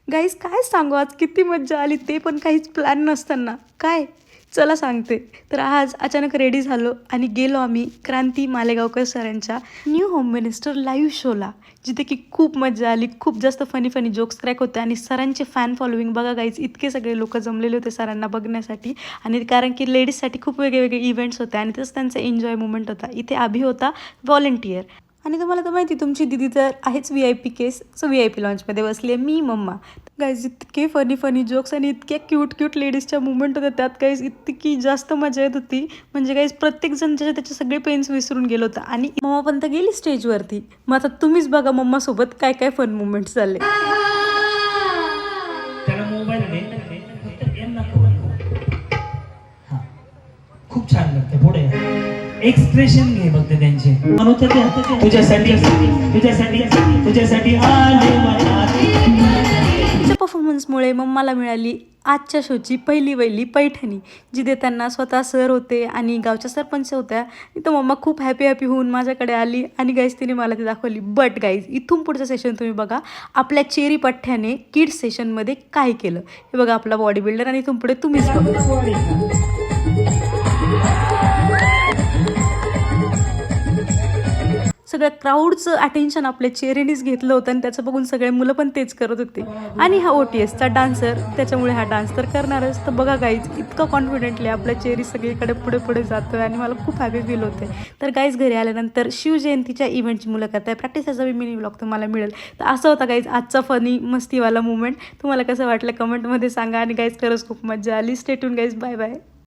Guys काय सांगू आज किती मज्जा आली, ते पण काहीच प्लॅन नसताना. काय चला सांगते. तर आज अचानक रेडी झालो आणि गेलो आम्ही क्रांती मालेगावकर सरांच्या न्यू होम मिनिस्टर लाईव्ह शोला, जिथे की खूप मज्जा आली. खूप जास्त फनी फनी जोक्स क्रॅक होते आणि सरांचे फॅन फॉलोईंग बघा गाईज, इतके सगळे लोक जमलेले होते सरांना बघण्यासाठी. आणि कारण की लेडीजसाठी खूप वेगळे इव्हेंट्स होते आणि तसंच त्यांचा एन्जॉय मुमेंट होता. इथे अभि होता व्हॉलेंटियर. आणि तुम्हाला तर माहिती, तुमची दिदी तर आहेच VIP केस. सो VIP लॉन्चमध्ये बसली आहे मी, मम्मा. गाईज इतके फनी फनी जोक्स आणि इतक्या क्यूट क्यूट लेडीजच्या मुवमेंट होत्या त्यात. गाईज इतकी जास्त मजा येत होती. म्हणजे गाईज प्रत्येकजण त्याचे सगळे पेन्स विसरून गेलो होता. आणि मम्मा पण तर गेली स्टेजवरती. मग आता तुम्हीच बघा मम्मासोबत काय काय फन मुवमेंट्स झाले. खूप छान लागते. पुढे एक्सप्रेशन घे फक्त त्यांचे. तुझ्यासाठी तुझ्यासाठी तुझ्यासाठी तिच्या परफॉर्मन्समुळे मम्माला मिळाली आजच्या शोची पहिली पैठणी, जिथे त्यांना स्वतः सर होते आणि गावच्या सरपंच होत्या. इथं मम्मा खूप हॅपी होऊन माझ्याकडे आली आणि गाईज तिने मला ती दाखवली. बट गाईज इथून पुढचं सेशन तुम्ही बघा आपल्या चेरी पठ्ठ्याने किड्स सेशनमध्ये काय केलं. हे बघा आपला बॉडी बिल्डर आणि इथून पुढे तुम्हीच बघा. सगळ्या क्राऊडचं अटेन्शन आपल्या चेरीनीच घेतलं होतं आणि त्याचं बघून सगळे मुलं पण तेच करत होते. आणि हा OTSचा डान्सर, त्याच्यामुळे हा डान्स तर करणारच. तर बघा गाईज इतकं कॉन्फिडेंटली आपल्या चेरी सगळीकडे पुढे जातोय आणि मला खूप हॅपी फील होते. तर गाईज घरी आल्यानंतर शिवजयंतीच्या इव्हेंटची मुलाखत आहे, प्रॅक्टिसचा मिनी व्लॉग तुम्हाला मिळेल. तर असं होता गाईज आजचा फनी मस्तीवाला मुवमेंट. तुम्हाला कसं वाटलं कमेंटमध्ये सांगा. आणि गाईज खरंच खूप मजा आली. Stay tune guys, bye bye.